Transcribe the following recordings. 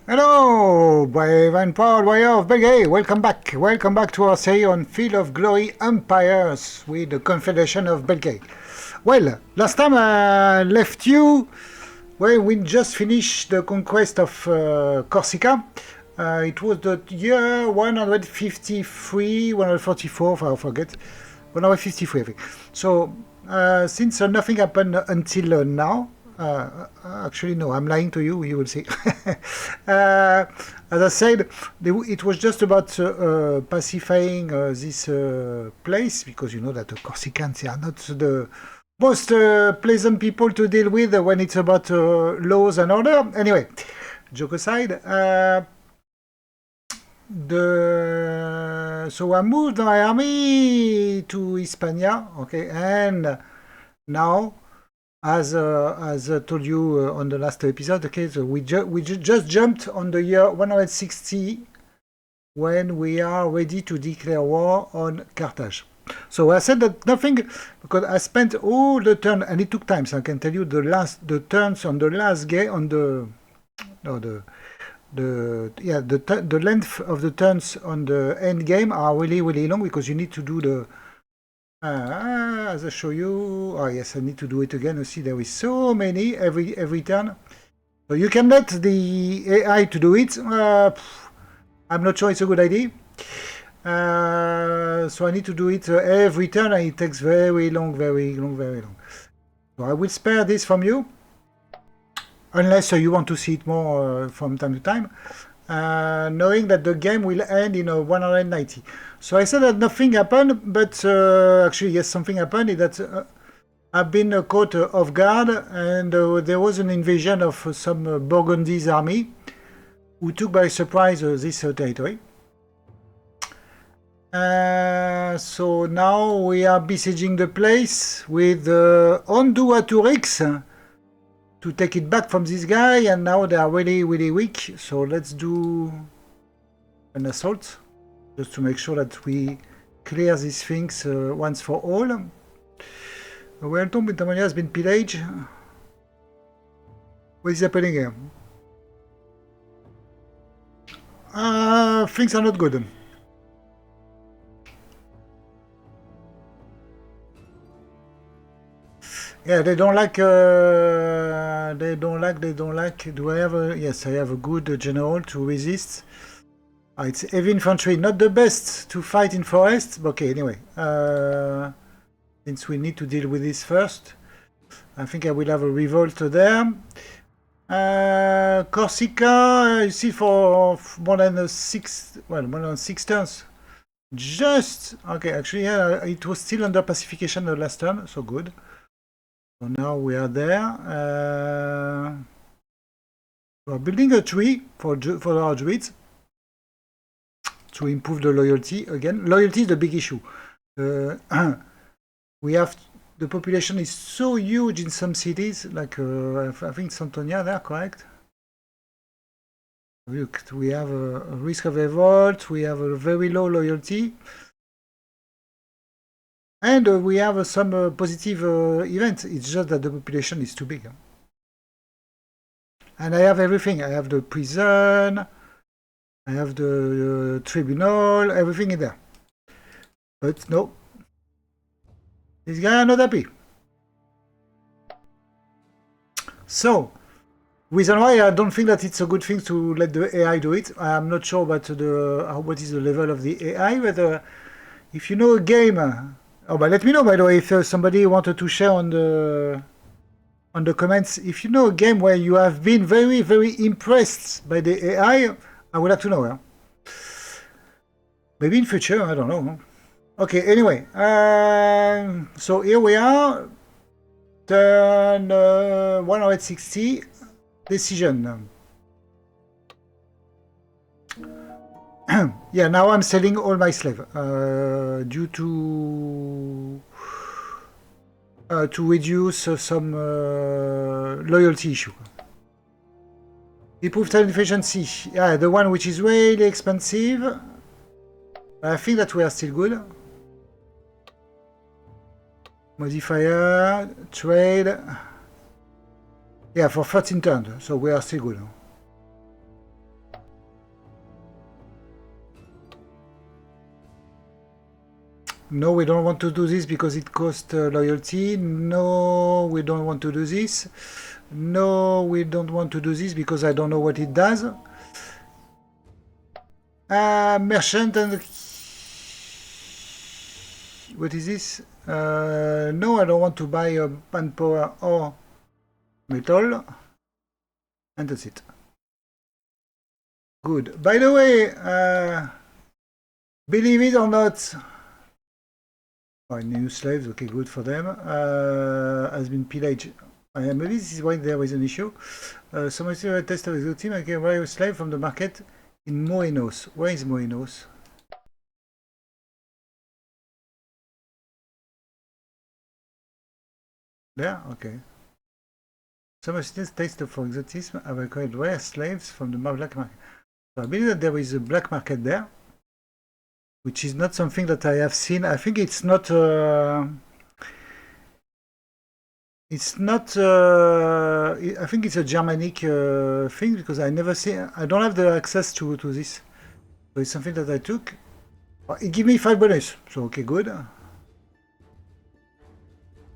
Hello, brave and proud warrior of Belgae. Welcome back. Welcome back to our series on Field of Glory Empires with the Confederation of Belgae. Well, last time I left you when we just finished the conquest of Corsica. It was the year 153, 144, I forget. 153, I think. So, since nothing happened until now, actually, no, I'm lying to you, you will see. As I said, it was just about pacifying this place, because you know that the Corsicans are not the most pleasant people to deal with when it's about laws and order. Anyway, joke aside, so I moved my army to Hispania, okay, and now, as I told you on the last episode, okay, so we just jumped on the year 160 when we are ready to declare war on Carthage. So I said that nothing, because I spent all the turn, and it took time. So I can tell you the turns on the last game on the length of the turns on the end game are really long, because you need to do the as I show you. Oh yes, I need to do it again. You see, there is so many every turn. So you can let the AI to do it. I'm not sure it's a good idea. So I need to do it every turn, and it takes very long. So I will spare this from you, unless you want to see it more from time to time, knowing that the game will end in 190. So I said that nothing happened, but actually, yes, something happened. That I've been caught off guard, and there was an invasion of some Burgundy's army, who took by surprise this territory. So now we are besieging the place with Onduaturix to take it back from this guy, and now they are really weak. So let's do an assault, just to make sure that we clear these things once for all. Wellington Britannia has been pillaged. What is happening here? Things are not good. Yeah, they don't like. Do I have a? Yes, I have a good general to resist. It's heavy infantry, not the best to fight in forest. But okay, anyway, since we need to deal with this first, I think I will have a revolt there. Corsica, you see, for more than more than 6 turns. Just okay. Actually, yeah, it was still under pacification the last turn, so good. So now we are there. We're building a tree for our druids to improve the loyalty. Again, loyalty is the big issue. We have the population is so huge in some cities, like I think Santonia there, correct? Look, we have a risk of revolt. We have a very low loyalty. And we have some positive events. It's just that the population is too big. And I have everything. I have the prison. I have the tribunal. Everything in there. But no. These guys are not happy. So, reason why I don't think that it's a good thing to let the AI do it. I'm not sure about what is the level of the AI. Whether if you know a game... Oh, but let me know, by the way, if somebody wanted to share on the comments. If you know a game where you have been very impressed by the AI, I would like to know. Huh? Maybe in future, I don't know. Okay, anyway. So here we are. Turn 160. Decision. Yeah, now I'm selling all my slaves due to reduce some loyalty issue. Improve talent efficiency. Yeah, the one which is really expensive. I think that we are still good. Modifier, trade. Yeah, for 13 turns, so we are still good. No, we don't want to do this because it costs loyalty. No, we don't want to do this. No, we don't want to do this because I don't know what it does. Merchant and... What is this? No, I don't want to buy manpower or metal. And that's it. Good. By the way, believe it or not, new slaves, okay, good for them, has been pillaged. Maybe this is why there is an issue. Someone still a test of exotic team, I can buy a slave from the market in Moenos. Where is Moenos? There? Okay. Some students taste for exotism have acquired rare slaves from the black market. So I believe that there is a black market there, which is not something that I have seen. I think it's not. It's not. I think it's a Germanic thing because I never see. I don't have the access to this. So it's something that I took. It gave me 5 bonus. So okay, good.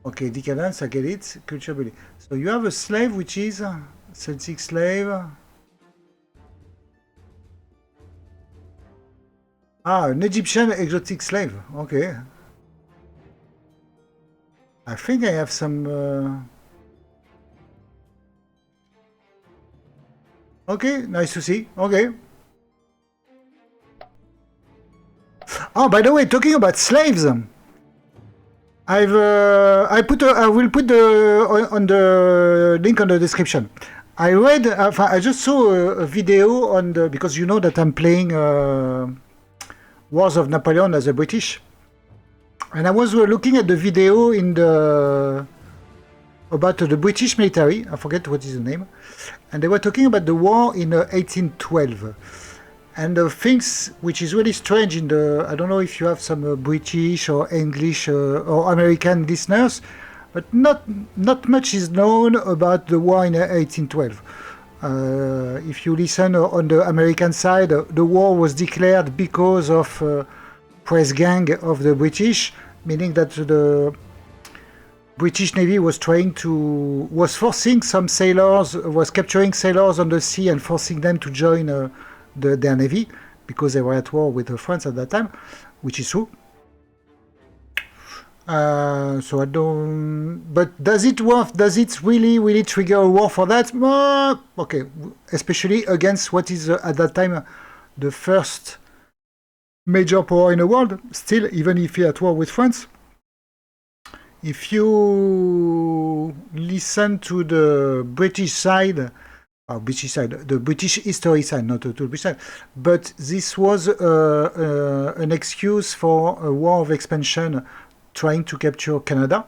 Okay, decadence, I get it. Culture building. So you have a slave which is Celtic slave. An Egyptian exotic slave. Okay. I think I have some... Okay, nice to see. Okay. Oh, by the way, talking about slaves, I will put on the link on the description. I read, I just saw a video on the, because you know that I'm playing Wars of Napoleon as a British, and I was looking at the video in the about the British military. I forget what is the name, and they were talking about the war in 1812. And the things which is really strange in the, I don't know if you have some British or English or American listeners, but not much is known about the war in 1812. If you listen on the American side, the war was declared because of press gang of the British, meaning that the British Navy was forcing some sailors, was capturing sailors on the sea and forcing them to join their navy because they were at war with France at that time, which is true. So I don't. But does it really trigger a war for that? Okay, especially against what is at that time the first major power in the world. Still, even if you're at war with France, if you listen to the British side. The British history side, not the British side. But this was an excuse for a war of expansion trying to capture Canada,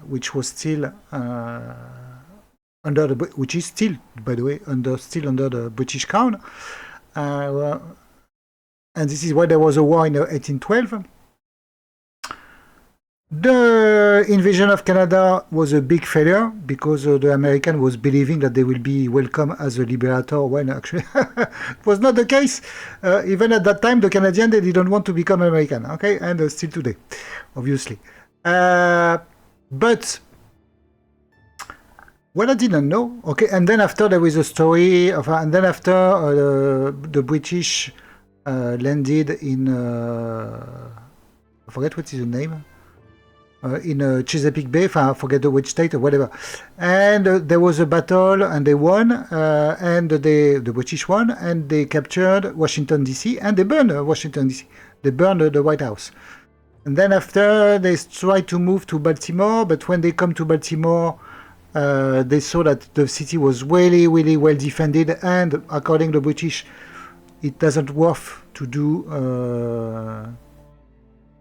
which was still which is still, by the way, under the British Crown. And this is why there was a war in 1812. The invasion of Canada was a big failure because the American was believing that they will be welcome as a liberator when actually it was not the case. Even at that time, the Canadians, they didn't want to become American, okay? And still today, obviously. But what I didn't know, okay, and then after there was a story, and then after the British landed in, I forget what is the name, in Chesapeake Bay, I forget which state or whatever, and there was a battle and they won, and the British won, and they captured Washington DC and they burned Washington DC. They burned the White House, and then after they tried to move to Baltimore, but when they come to Baltimore, they saw that the city was really, really well defended, and according to the British, it doesn't worth to do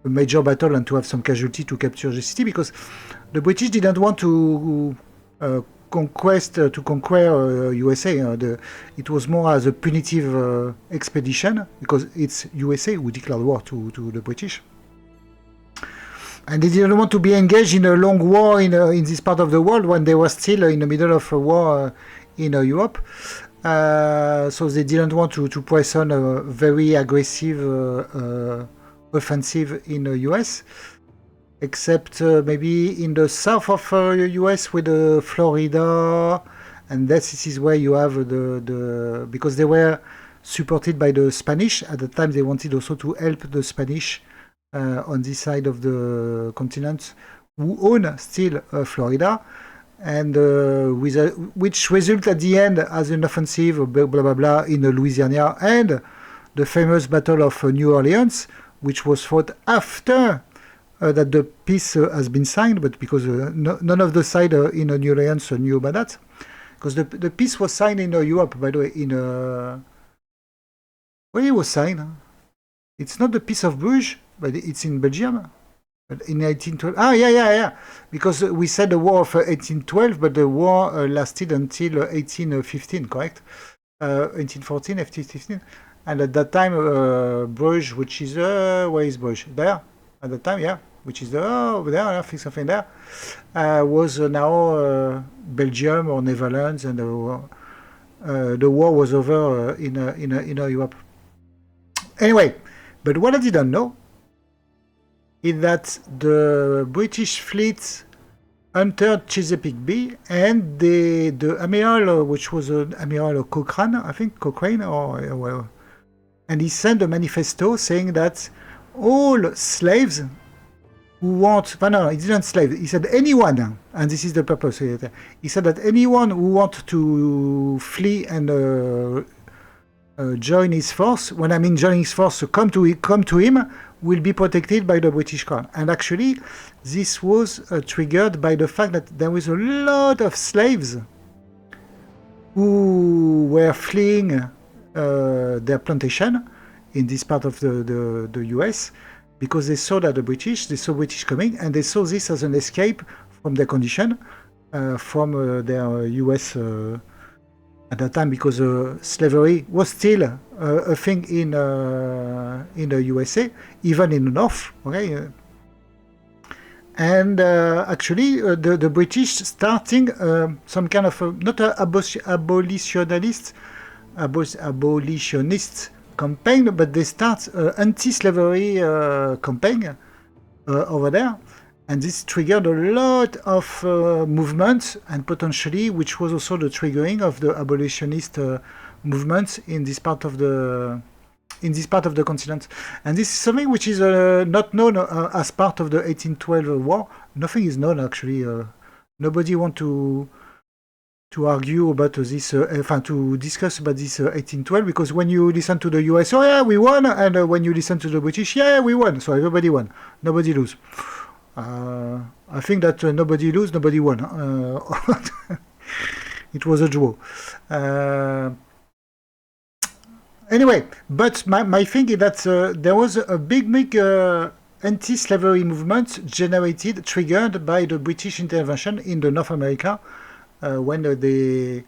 a major battle and to have some casualty to capture the city because the British didn't want to conquer USA. It was more as a punitive expedition because it's USA who declared war to the British. And they didn't want to be engaged in a long war in this part of the world when they were still in the middle of a war in Europe. So they didn't want to press on a very aggressive offensive in the US, except maybe in the south of the US with Florida, and this is where you have the because they were supported by the Spanish at the time. They wanted also to help the Spanish on this side of the continent, who own still Florida, and which result at the end as an offensive, blah blah blah, in Louisiana, and the famous Battle of New Orleans, which was fought after that the peace has been signed, but because none of the side in New Orleans knew about that, because the peace was signed in Europe, by the way, in where it was signed. It's not the Peace of Bruges, but it's in Belgium. But in 1812. Ah, yeah. Because we said the War of 1812, but the war lasted until 1815, correct? 1814, 1815. And at that time, Bruges, which is, where is Bruges? There? At the time, yeah. Which is over there, I think something there. Was now Belgium or Netherlands, and the war was over in Europe. Anyway, but what I didn't know is that the British fleet entered Chesapeake Bay, and the admiral, which was Admiral Cochrane, I think, and he sent a manifesto saying that all slaves who want, no, he didn't slave, he said anyone, and this is the purpose. He said that anyone who wants to flee and join his force, when I mean join his force, so come to him, will be protected by the British Crown. And actually, this was triggered by the fact that there was a lot of slaves who were fleeing their plantation in this part of the US, because they saw that they saw British coming, and they saw this as an escape from their condition, from their US at that time, because slavery was still a thing in the USA, even in the North. Okay, and actually, the British starting some kind of not an abolitionist campaign, but they start anti-slavery campaign over there. And this triggered a lot of movements, and potentially, which was also the triggering of the abolitionist movements in this part of the continent. And this is something which is not known as part of the 1812 war. Nothing is known, actually. Nobody wants to argue about this, to discuss about this 1812, because when you listen to the US, oh yeah, we won, and when you listen to the British, yeah, we won. So everybody won, nobody lose. I think that nobody lose, nobody won. It was a draw. Anyway, but my thing is that there was a big anti-slavery movement triggered by the British intervention in the North America when they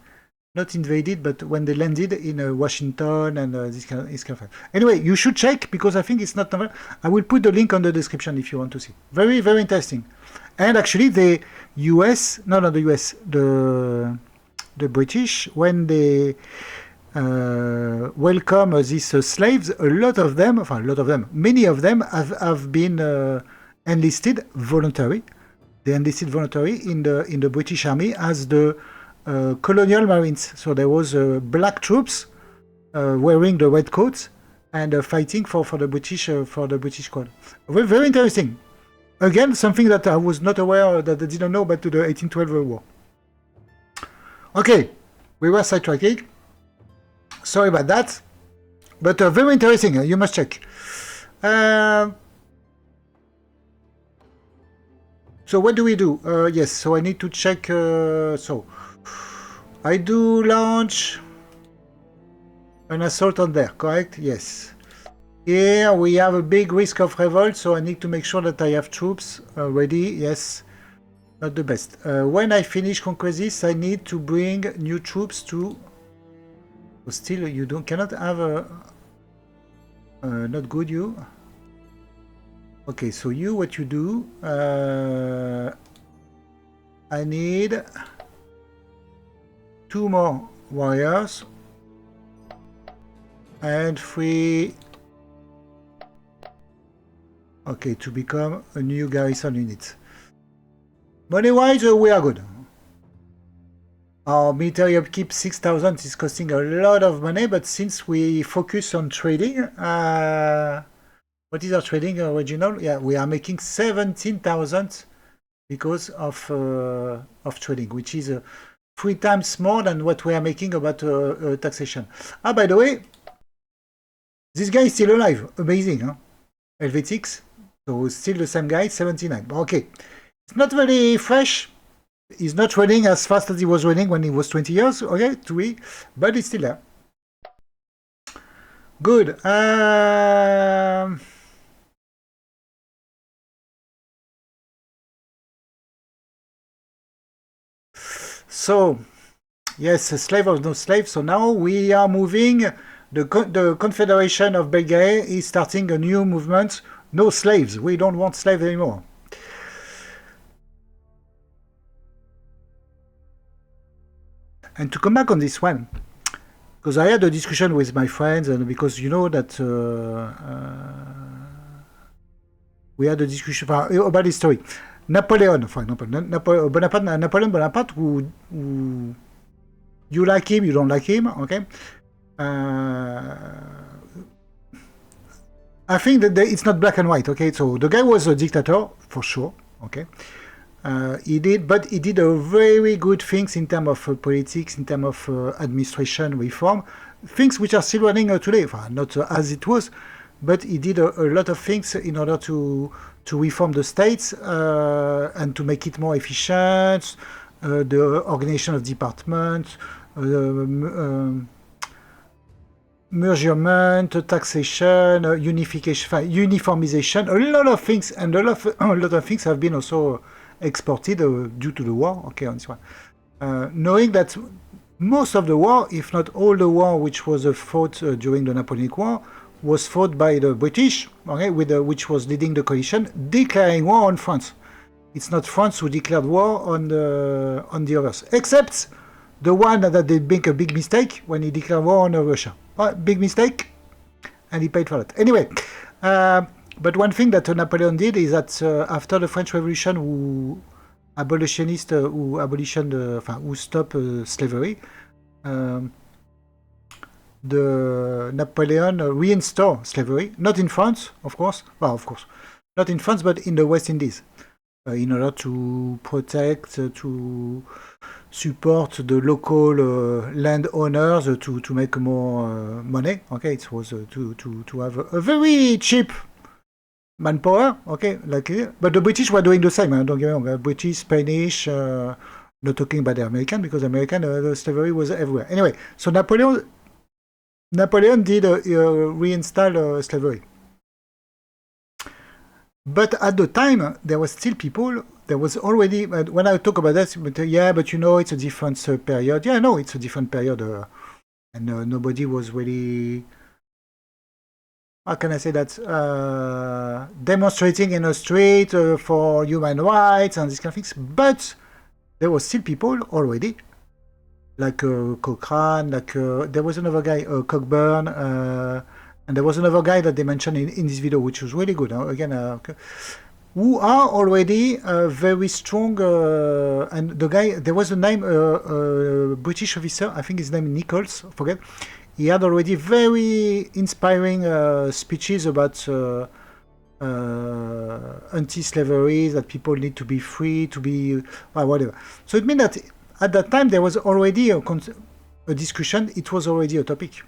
not invaded, but when they landed in Washington and this kind of thing. Anyway, you should check, because I think it's not novel. I will put the link on the description if you want to see. Very, very interesting. And actually, the British, when they welcome these slaves, many of them have been enlisted voluntary. They enlisted voluntary in the British Army as the colonial marines. So there was black troops wearing the red coats and fighting for the British Crown. Very, very interesting. Again, something that I was not aware, that I didn't know about the 1812 war. Okay, we were sidetracking. Sorry about that, but very interesting. You must check. So what do we do? Yes, so I need to check. So I do launch an assault on there, correct? Yes. Here we have a big risk of revolt, so I need to make sure that I have troops ready. Yes, not the best. When I finish conquest this, I need to bring new troops to. Still, you cannot have a. Not good, you. Okay, so what you do? I need 2 more warriors. and free. Okay, to become a new garrison unit. Money-wise, we are good. Our military upkeep 6,000 is costing a lot of money, but since we focus on trading, what is our trading original? Yeah, we are making 17,000 because of trading, which is 3 times more than what we are making about taxation. Ah, by the way, this guy is still alive. Amazing, huh? Helvetics. So still the same guy, 79. Okay. It's not very fresh. He's not running as fast as he was running when he was 20 years, okay, but it's still there. Good. So, yes, a slave or no slave. So now we are moving. The Confederation of Belgae is starting a new movement. No slaves. We don't want slaves anymore. And to come back on this one, because I had a discussion with my friends, and because you know that we had a discussion about this story. Napoleon, for example, Napoleon Bonaparte, who you like him, you don't like him, okay? I think that it's not black and white, okay? So the guy was a dictator, for sure, okay? He did a very good things in terms of politics, in terms of administration reform, things which are still running today, not as it was, but he did a lot of things in order to reform the states and to make it more efficient, the organization of departments, measurement, taxation, unification, uniformization, a lot of things, and a lot of things have been also exported due to the war. Okay, on this one, knowing that most of the war, if not all the war, which was fought during the Napoleonic War, was fought by the British, okay, which was leading the coalition, declaring war on France. It's not France who declared war on the others, except the one that they make a big mistake when he declared war on Russia. Big mistake, and he paid for it. Anyway, but one thing that Napoleon did is that after the French Revolution, who stopped slavery, the Napoleon reinstalled slavery, not in France, of course. Well, of course, not in France, but in the West Indies, in order to protect, to support the local landowners to make more money. Okay, it was to have a very cheap manpower. Okay, but the British were doing the same. Don't get me wrong. British, Spanish, not talking about the American, because American the slavery was everywhere. Anyway, so Napoleon did reinstall slavery. But at the time, there was still people. There was already, when I talk about that, but you know, it's a different period. Yeah, no, it's a different period, and nobody was really, how can I say that, demonstrating in a street for human rights and these kind of things. But there was still people already, like Cochrane, like there was another guy, Cockburn, and there was another guy that they mentioned in this video, which was really good. Again, who are already very strong. And the guy, there was a name, British officer, I think his name Nichols, I forget. He had already very inspiring speeches about anti-slavery, that people need to be free, to be whatever. So it means that at that time there was already a discussion. It was already a topic.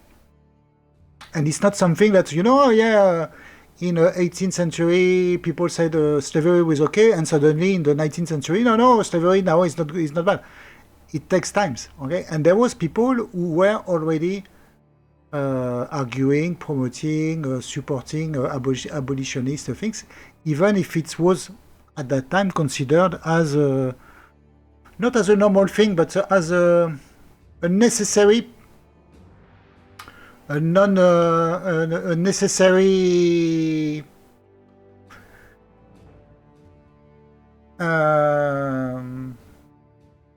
And it's not something that, in the 18th century, people said slavery was okay, and suddenly in the 19th century, no, slavery now is not bad. It takes time, okay? And there was people who were already arguing, promoting, supporting abolitionist things, even if it was at that time considered as not as a normal thing, but as a necessary. A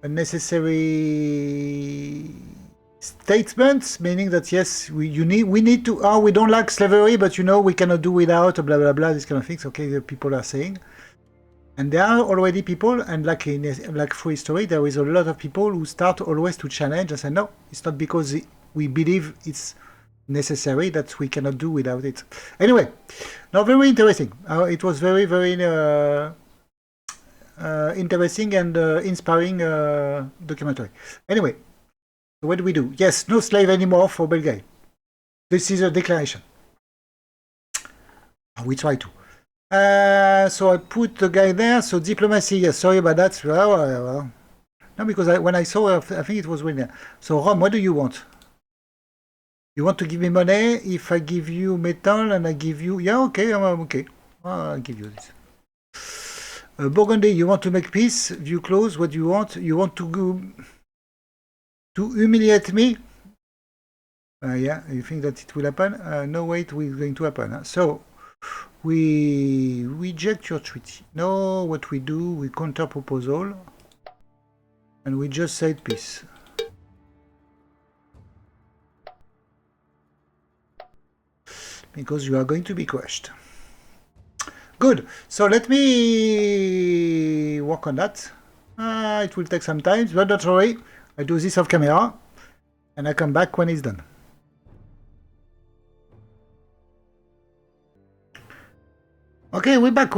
necessary statements, meaning that yes, we need to. Oh, we don't like slavery, but we cannot do without. Blah blah blah. These kind of things. Okay, the people are saying, and there are already people, and like through history, there is a lot of people who start always to challenge and say, no, it's not because we believe it's necessary that we cannot do without it. Anyway, now very interesting. It was very very interesting and inspiring documentary. Anyway. What do we do? Yes, no slave anymore for Belgae. This is a declaration. We try to. So I put the guy there. So diplomacy, yes, sorry about that. Well. No, because when I saw, I think it was winner. So Rome, what do you want? You want to give me money? If I give you metal and I give you... Yeah, okay, I'm okay. I'll give you this. Burgundy, you want to make peace? View close, what do you want? You want to go... To humiliate me? Yeah, you think that it will happen? No way it is going to happen. Huh? So, we reject your treaty. No, what we do, we counter proposal, and we just said peace. Because you are going to be crushed. Good. So let me work on that. It will take some time, but don't worry. I do this off camera, and I come back when it's done. Okay, we're back.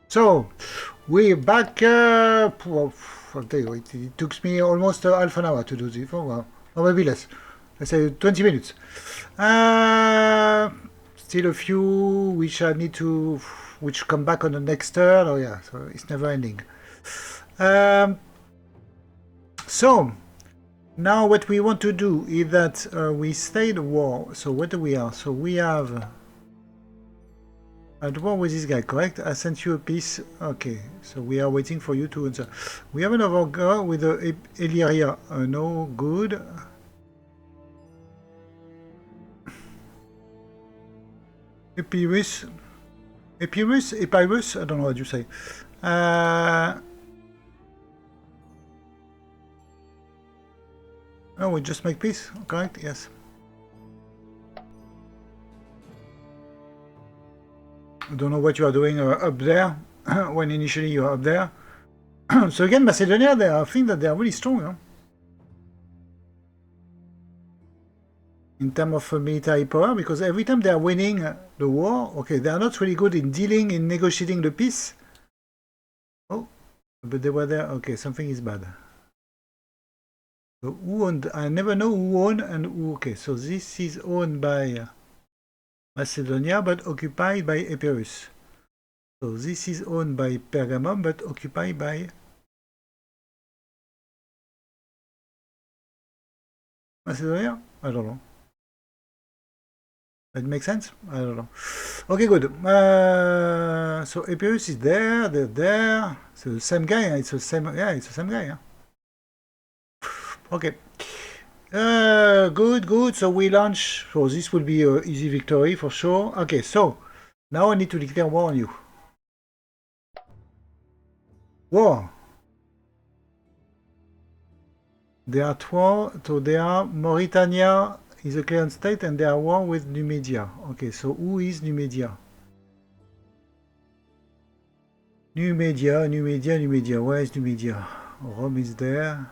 So, we're back. I'll tell you, it took me almost half an hour to do this. Oh, well, or maybe less. Let's say 20 minutes. Still a few which I need to, which come back on the next turn. Oh yeah, so it's never ending. So, now what we want to do is that we stay the war. So what do we are? So we have at war with this guy, correct? I sent you a piece. Okay, so we are waiting for you to answer. We have another guy with the Illyria. No, good. Epirus, I don't know what you say. Oh, we just make peace, correct? Yes. I don't know what you are doing up there when initially you are up there. So again, Macedonia, I think that they are really strong. Huh? In terms of military power, because every time they are winning the war, okay, they are not really good in negotiating the peace. Oh, but they were there. Okay, something is bad. So who owned? I never know who owned and who. Okay, so this is owned by Macedonia, but occupied by Epirus. So this is owned by Pergamum, but occupied by Macedonia? I don't know. That makes sense? I don't know. Okay, good. So Epirus is there, they're there. It's the same guy. It's the same. Yeah, it's the same guy. Huh? Okay. Good. So we launch. So this will be an easy victory for sure. Okay, so now I need to declare war on you. War. They are Mauritania is a cleared state and they are war with Numidia. Okay, so who is Numidia? Numidia. Where is Numidia? Rome is there.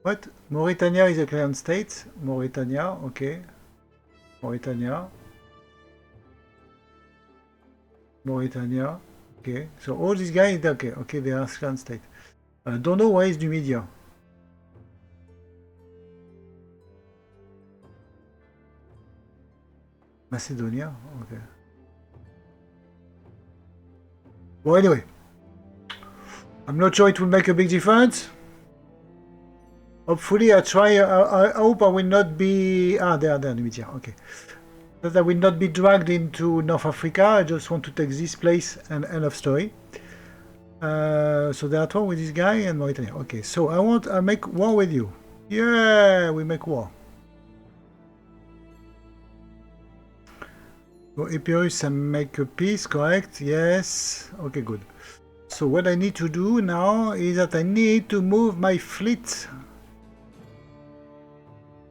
What? Mauritania is a cleared state. Mauritania, okay. Mauritania, okay. So all these guys, okay, they are cleared state. I don't know where is Numidia. Macedonia, okay. Well, anyway, I'm not sure it will make a big difference. Hopefully, I hope I will not be. There, Numidia. Okay, that I will not be dragged into North Africa. I just want to take this place and end of story. So there are two with this guy and Mauritania. Okay, so I make war with you. Yeah, we make war. So Epirus and make a peace, correct? Yes. Okay, good. So what I need to do now is that I need to move my fleet,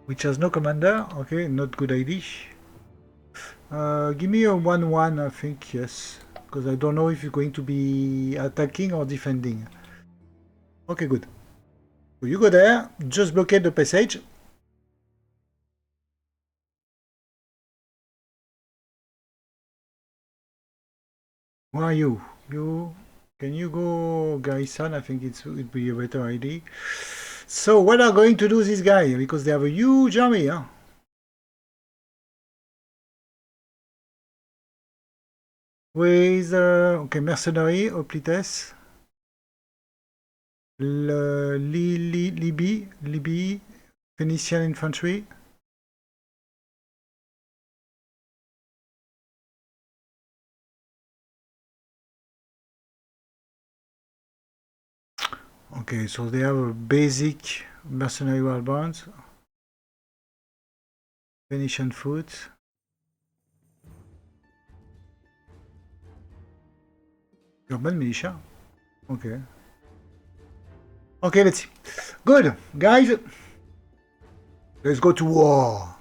which has no commander. Okay, not good idea. Give me a 1-1, I think, yes. Because I don't know if you're going to be attacking or defending. Okay, good. So you go there, just blockade the passage. Where are you? Can you go Garrison? I think it'd be a better idea. So what are going to do this guy? Because they have a huge army, huh? With okay, mercenary, hoplites, Libye, Phoenician infantry. Okay, so they have a basic mercenary war bonds, Venetian foot. Urban militia. Okay. Okay, let's see. Good, guys. Let's go to war.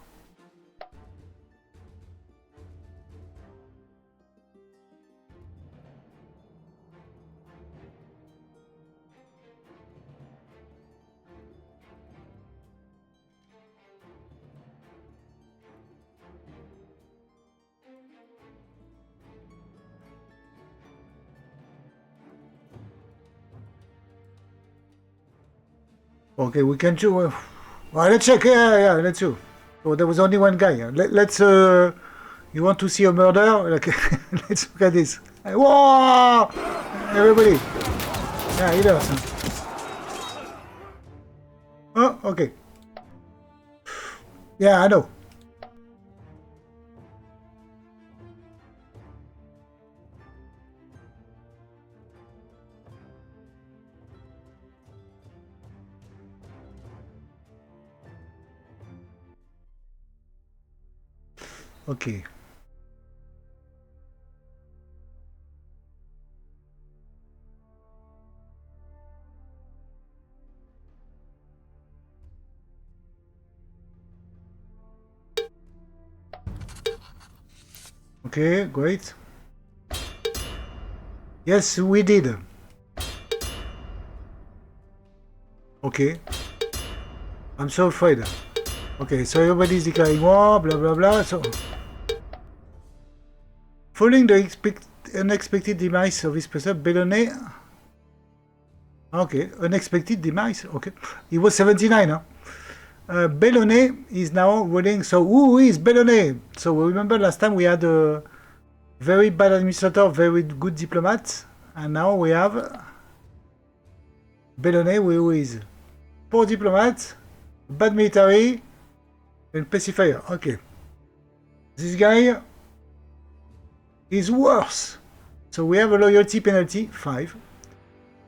Okay, we can do. Well, let's check. Yeah, let's do. So there was only one guy. Let's. You want to see a murder? Like, let's look at this. Whoa! Everybody. Yeah, he does. Oh, okay. Yeah, I know. Okay. Okay, great. Yes, we did. Okay. I'm so afraid. Okay, so everybody's declaring war, blah blah blah. So, following the unexpected demise of his person, Belgae. Okay, unexpected demise. Okay, he was 79. Huh? Belgae is now ruling. So who is Belgae? So remember last time we had a very bad administrator, very good diplomat, and now we have Belgae, who is poor diplomat, bad military, and pacifier. Okay, this guy is worse. So we have a loyalty penalty 5.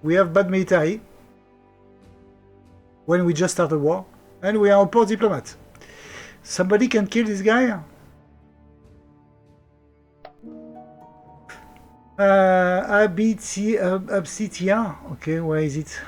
We have bad military when we just start a war, and we are a poor diplomat. Somebody can kill this guy? Absitia. Okay, where is it?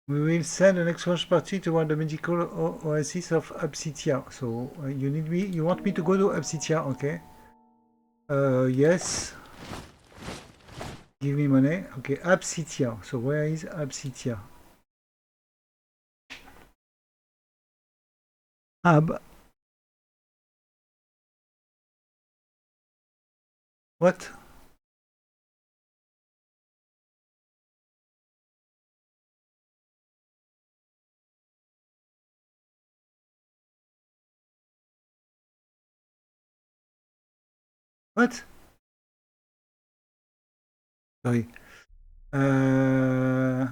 We will send an exchange party toward the medical oasis of Absitia. So you need me. You want me to go to Absitia? Okay. Yes. Give me money. Okay, Absitia. So where is Absitia? Ab. What? What? Sorry. I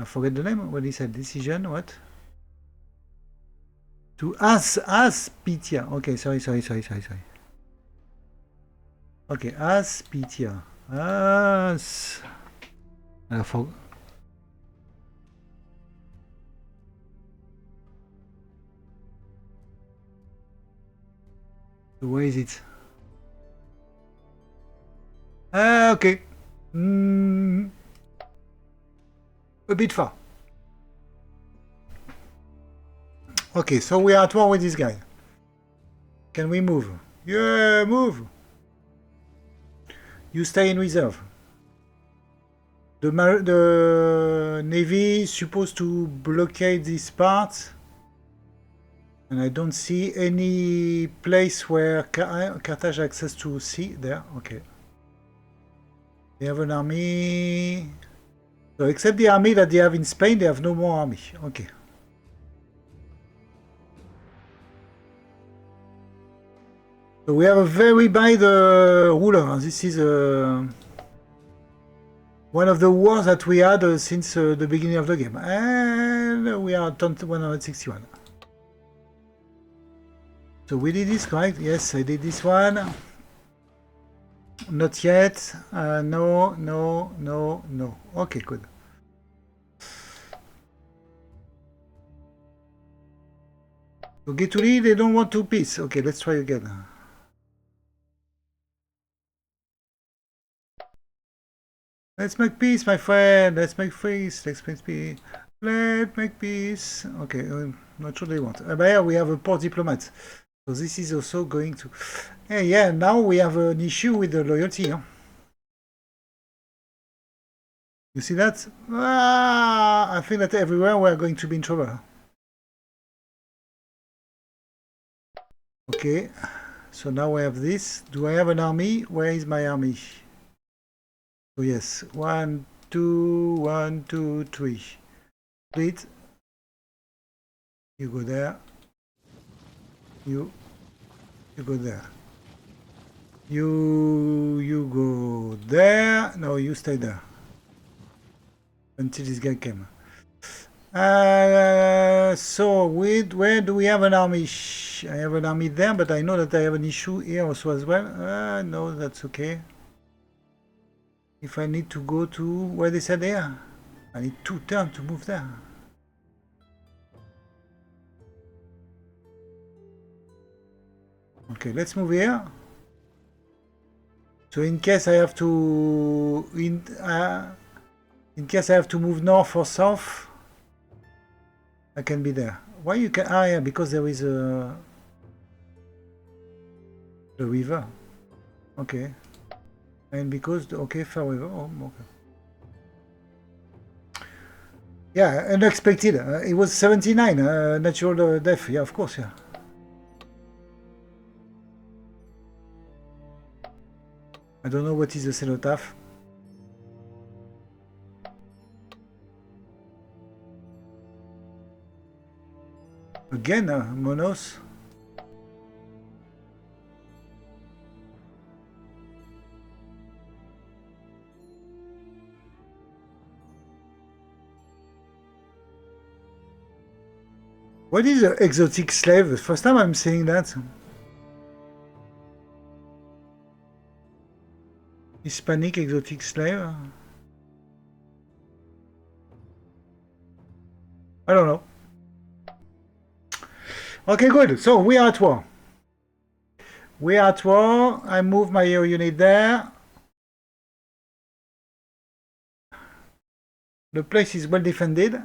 forget the name. What is that? Decision? What? To Hispania. Okay, sorry. Okay, Hispania. As. For. Where is it? Okay. A bit far. Okay, so we are at war with this guy. Can we move? Yeah, move! You stay in reserve. The Navy is supposed to blockade this part. And I don't see any place where Carthage has access to sea. There, okay. They have an army. So except the army that they have in Spain, they have no more army. Okay. So we have a very bad ruler. This is one of the wars that we had since the beginning of the game. And we are at 161. So we did this, correct? Yes, I did this one. Not yet. No. Okay, good. So get to lead, they don't want to peace. Okay, let's try again. Let's make peace, my friend. Let's make peace. Let's make peace. Okay, not sure they want. But yeah, we have a poor diplomat. So this is also going to... Yeah, now we have an issue with the loyalty. Huh? You see that? I think that everywhere we are going to be in trouble. Okay, so now we have this. Do I have an army? Where is my army? Oh yes, 1, 2, 1, 2, 3. Split. You go there. You go there. You go there. No, you stay there. Until this guy came. So where do we have an army? I have an army there, but I know that I have an issue here also as well. No, that's okay. If I need to go to where they said there, I need 2 turns to move there. Okay, let's move here. So in case I have to in case I have to move north or south, I can be there. Why you can? Ah, yeah, because there is the river. Okay, and because okay, far river. Oh, okay. Yeah, unexpected. It was 79 natural death. Yeah, of course. Yeah. I don't know what is the cenotaph. Again, Monos. What is an exotic slave? First time I'm saying that. Hispanic exotic slave? I don't know. Okay, good. So we are at war. We are at war. I move my unit there. The place is well defended.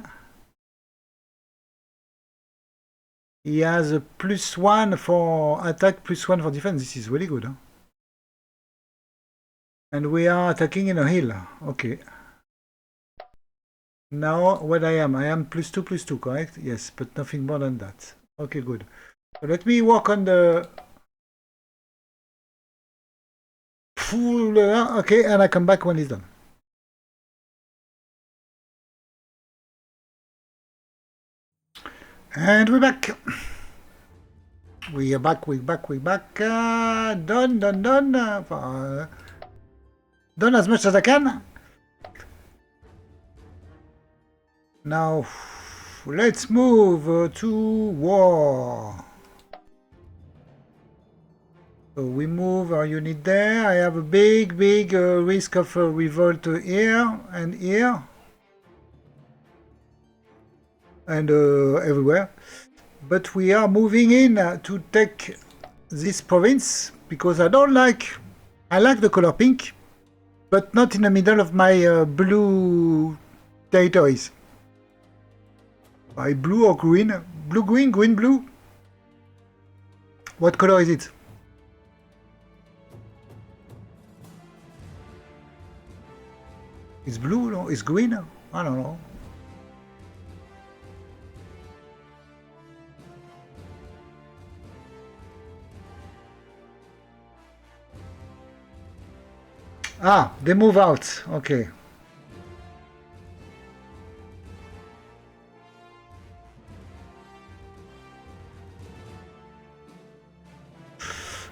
He has a +1 for attack, +1 for defense. This is really good. Huh? And we are attacking in a hill. Okay. Now what I am +2/+2, correct? Yes, but nothing more than that. Okay, good. So let me work on the... Okay, and I come back when it's done. And we're back. We're back. Done. Done as much as I can. Now, let's move to war. So we move our unit there. I have a big risk of a revolt here and here. And everywhere. But we are moving in to take this province because I like the color pink, but not in the middle of my blue territories. By blue or green? Blue, green, green, blue? What color is it? It's blue, no? It's green? I don't know. Ah, they move out. Okay.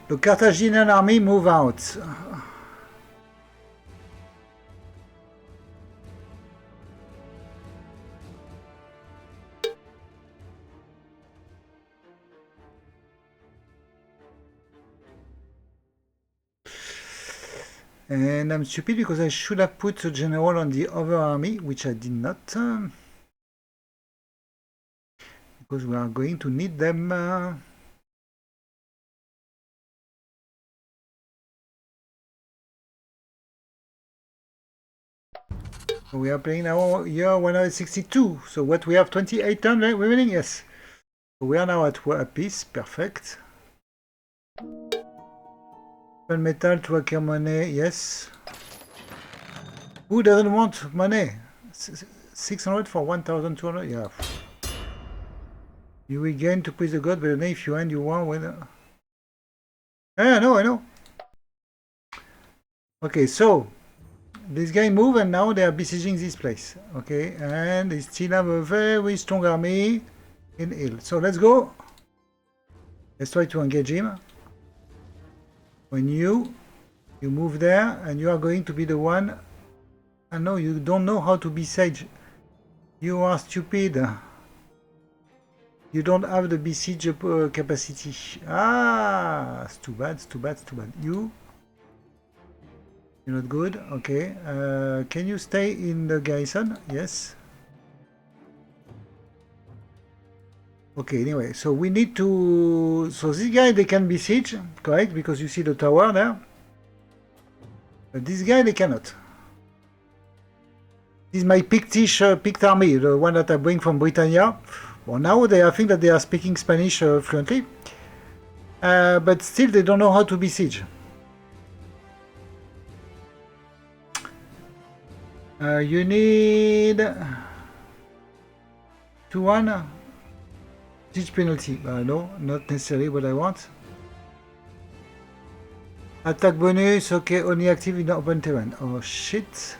The Carthaginian army move out. And I'm stupid because I should have put a general on the other army, which I did not. Because we are going to need them. We are playing now year 162. So what we have 28 turns remaining? Yes. We are now at peace. Perfect. Metal to acquire money, yes. Who doesn't want money? 600 for 1,200, yeah. You will gain to please the god, but if you end, you want with. I know. Okay, so this guy move and now they are besieging this place. Okay, and they still have a very strong army in hill. So let's go. Let's try to engage him. When you move there and you are going to be the one. I know you don't know how to besiege. You are stupid. You don't have the besiege capacity. Ah, it's too bad. You're not good. Okay. Can you stay in the garrison? Yes. Okay, anyway, so we need to... So this guy, they can besiege, correct? Because you see the tower there. But this guy, they cannot. This is my Pict army, the one that I bring from Britannia. Well, now I think that they are speaking Spanish fluently. But still, they don't know how to besiege. You need... 2-1. Siege penalty. No, not necessarily what I want. Attack bonus, okay, only active in open terrain. Oh shit.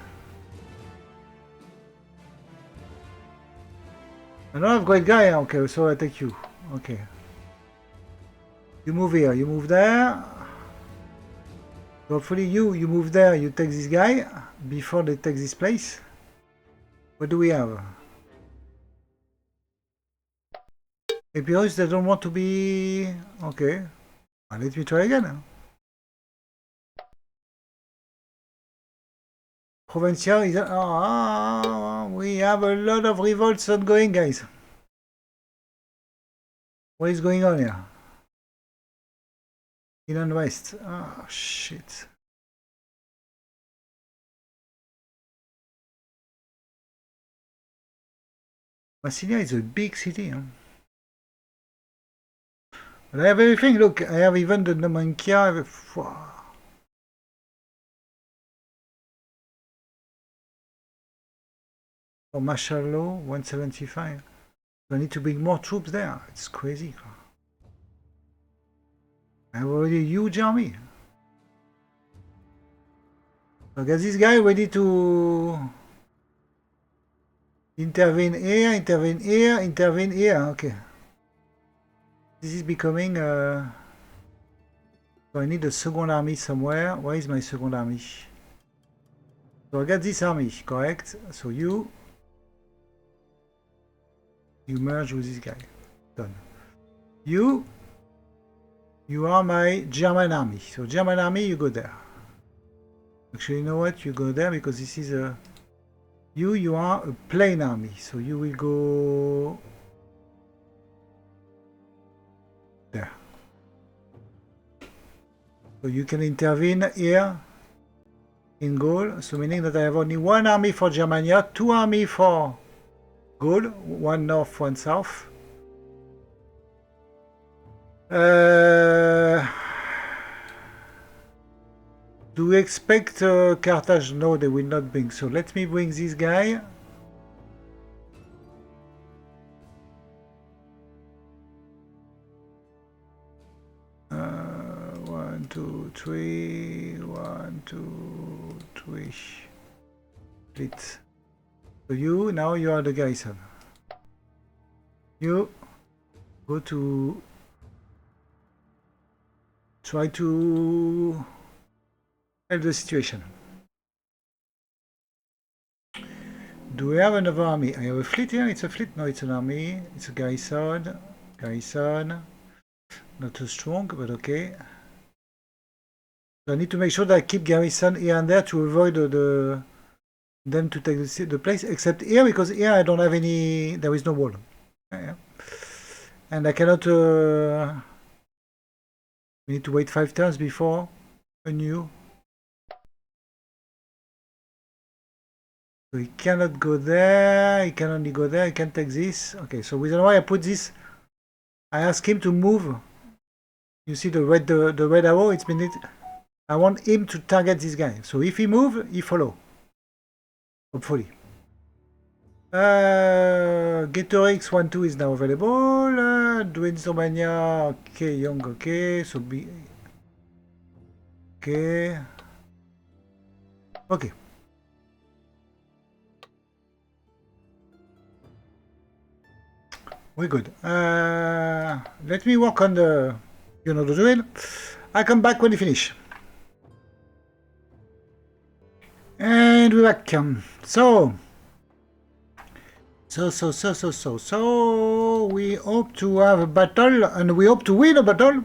I don't have great guy, okay, so I take you. Okay. You move here, you move there. Hopefully you move there, you take this guy before they take this place. What do we have? Epirus, they don't want to be... Okay. Well, let me try again. Provincial is... we have a lot of revolts ongoing, guys. What is going on here? In and west. Oh, shit. Massilia is a big city, huh? But I have everything, look, I have even the Numancia. Oh, martial law, 175. So I need to bring more troops there. It's crazy. I have already a huge army. So I got this guy ready to intervene here, intervene here, intervene here. Okay. This is becoming... So I need a second army somewhere. Where is my second army? So I got this army, correct? So you... You merge with this guy. Done. You are my German army. So German army, you go there. Actually, you know what? You go there because this is a... You are a plain army. So you will go... there. So you can intervene here in Gaul. So meaning that I have only one army for Germania, two army for Gaul, one north, one south. Do we expect Carthage? No, they will not bring. So let me bring this guy. One, two, three. 1, 2, 3. Split. So you, now you are the garrison. You go to... try to help the situation. Do we have another army? I have a fleet here. It's a fleet. No, it's an army. It's a garrison. Garrison. Not too strong, but okay. So I need to make sure that I keep garrison here and there to avoid them to take the place. Except here, because here I don't have any... there is no wall. Yeah. And I cannot... we need to wait 5 turns before a new... So he cannot go there, he can only go there, he can take this. Okay, so reason why I put this, I ask him to move. You see the red arrow, it's been it. I want him to target this guy. So if he move, he follow. Hopefully. Gatorix 1-2 is now available. Dwayne Romania, okay, Young, okay. So be okay. Okay. We're good. Let me work on the... you know the drill. I come back when you finish. And we're back. So we hope to have a battle, and we hope to win a battle,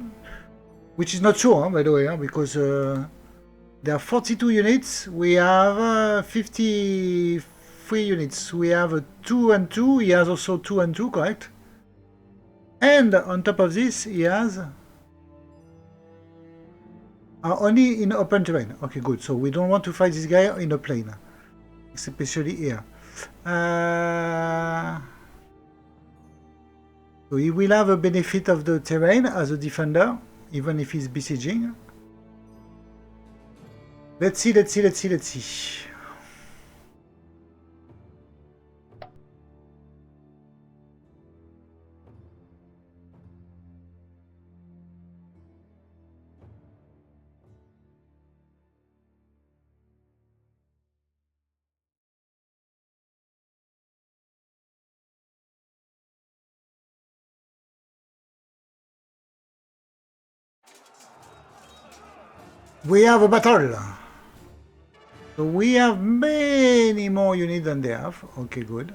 which is not sure, by the way, because there are 42 units. We have 53 units. We have a 2 and 2. He has also 2 and 2, correct? And on top of this, he has only in open terrain. Okay, good. So we don't want to fight this guy in a plain, especially here. So he will have a benefit of the terrain as a defender, even if he's besieging. Let's see. We have a battle. So we have many more units than they have. Okay, good.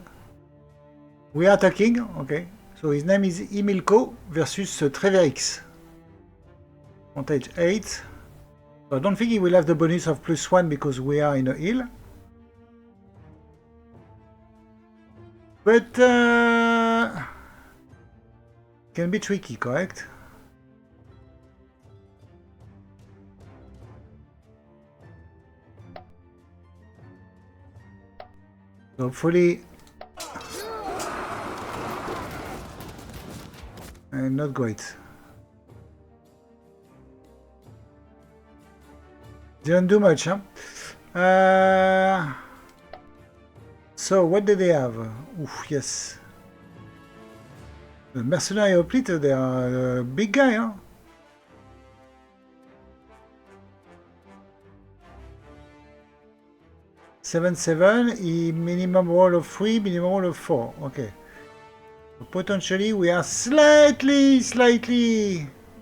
We are attacking. Okay. So his name is Emilko versus Treverix. Vantage 8. So I don't think he will have the bonus of +1 because we are in a hill. But can be tricky, correct? Hopefully, not great. Didn't do much, huh? So what do they have? Oof, yes. The mercenary hoplite, they are a big guy, huh? Seven, minimum roll of 3, minimum roll of 4. Okay. So potentially we are slightly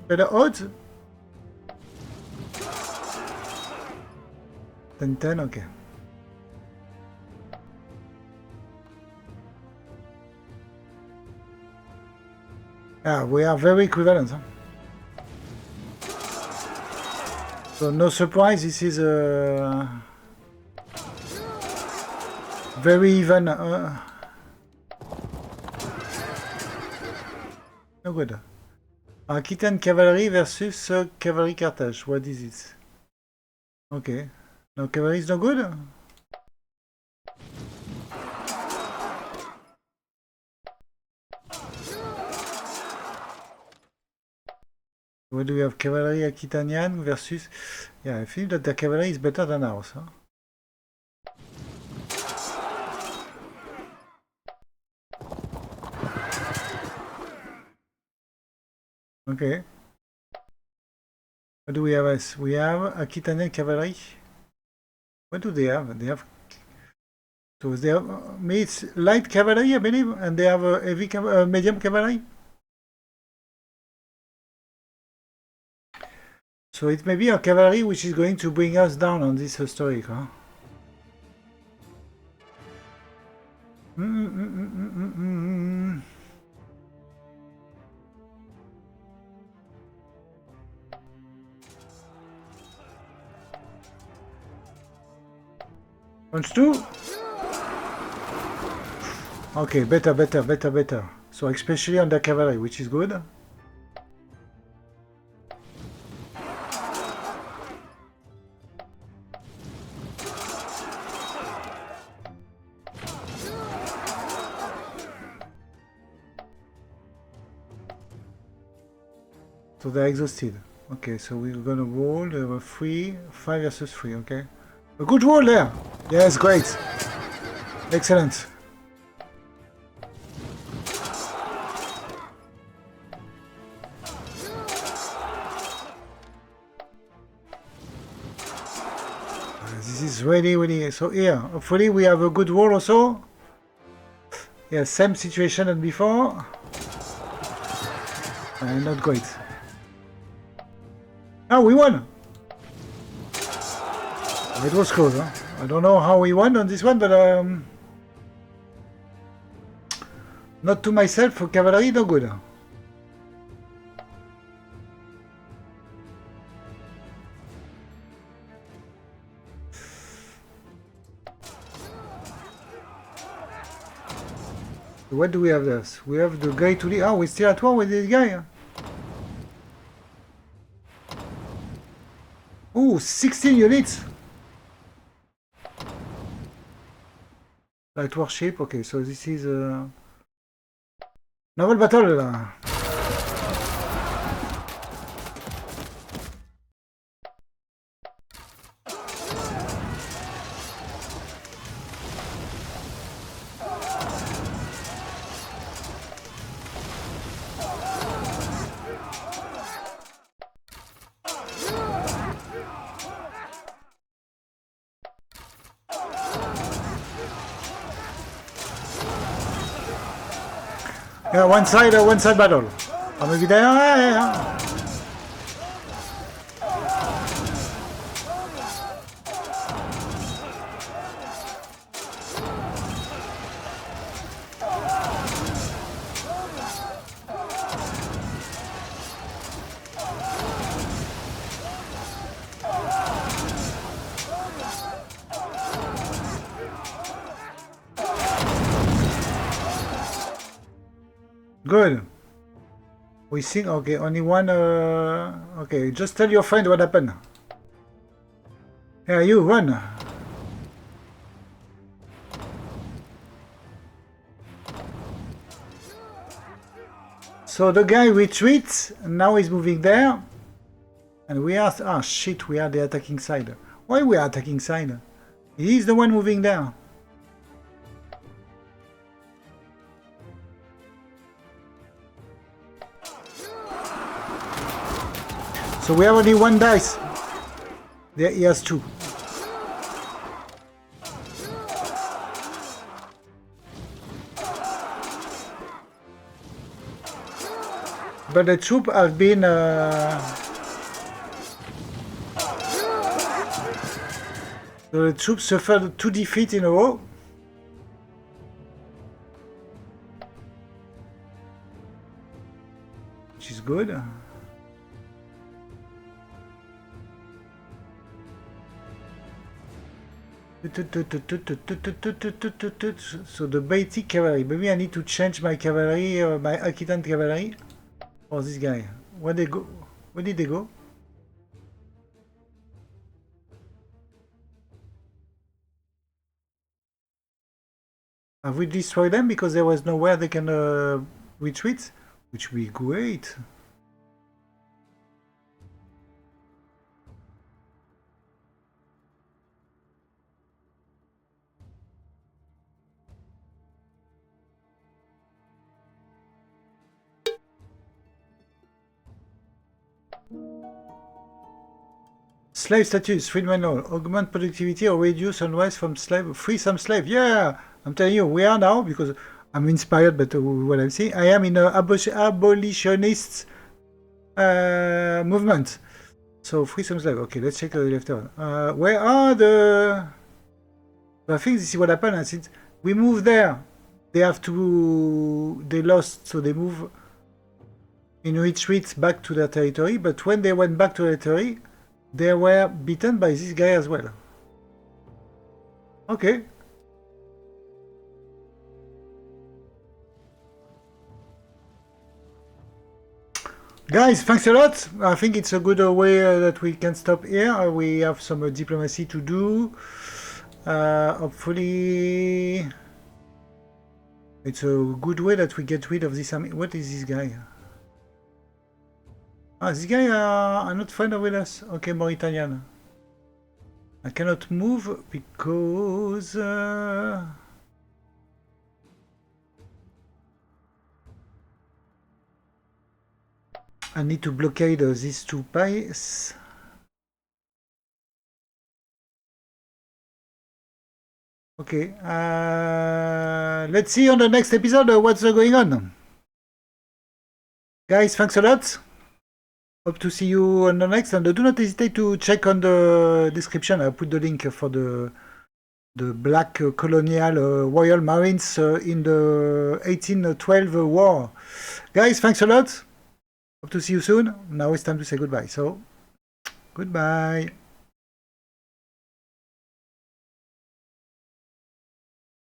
better odds. 10, okay. We are very equivalent. Huh? So no surprise, this is a very even. No good. Aquitaine cavalry versus cavalry Carthage. What is it? Okay. No cavalry is no good? What do we have? Cavalry Aquitanian versus... Yeah, I feel that the cavalry is better than ours. Huh? Okay. What do we have? We have Aquitanian cavalry. What do they have? They have... So they have... it's light cavalry, I believe, and they have heavy medium cavalry. So it may be a cavalry which is going to bring us down on this historic, huh? Punch 2? Okay, better. So especially on the cavalry, which is good. So they're exhausted. Okay, so we're gonna roll 5 versus 3, okay? A good roll there! Yes, great! Excellent! This is really... So here, hopefully we have a good roll also. Yeah, same situation than before. Not great. Oh, we won! It was close, huh? I don't know how we won on this one, but not to myself, for cavalry, no good. What do we have there? We have the guy to lead. Oh, we're still at war with this guy. Oh, 16 units! Light warship, okay, so this is naval battle là. Yeah, one side battle. I'm over there. Yeah. Good. We think, okay, only one, okay, just tell your friend what happened. Yeah, you, run. So the guy retreats, and now he's moving there. And we are, ah shit, we are the attacking side. Why we are attacking side? He's the one moving there. So we have only one dice. There he has 2. But the troops have been so the troops suffered 2 defeats in a row. good. So the Baiti cavalry. Maybe I need to change my cavalry, my Aquitaine cavalry. Oh, this guy. Where they go? Where did they go? Have we destroyed them because there was nowhere they can retreat? Which would be great. Slave status, freedman all. Augment productivity or reduce unrest from slave. Free some slave. Yeah, I'm telling you, we are now, because I'm inspired by what I'm seeing. I am in an abolitionist movement. So free some slave. Okay, let's check the left one. Where are the... I think this is what happened. Since we moved there, they have to... They lost, so they move in retreat back to their territory. But when they went back to their territory, they were beaten by this guy as well. Okay. Guys, thanks a lot. I think it's a good way that we can stop here. We have some diplomacy to do. Hopefully... It's a good way that we get rid of this army. What is this guy? Ah, this guy are not friendly with us. Okay, Mauritanian. I cannot move because... I need to blockade these two pies. Okay, let's see on the next episode what's going on. Guys, thanks a lot. Hope to see you on the next, and do not hesitate to check on the description. I'll put the link for the black colonial Royal Marines in the 1812 war. Guys, thanks a lot. Hope to see you soon. Now it's time to say goodbye. So, goodbye.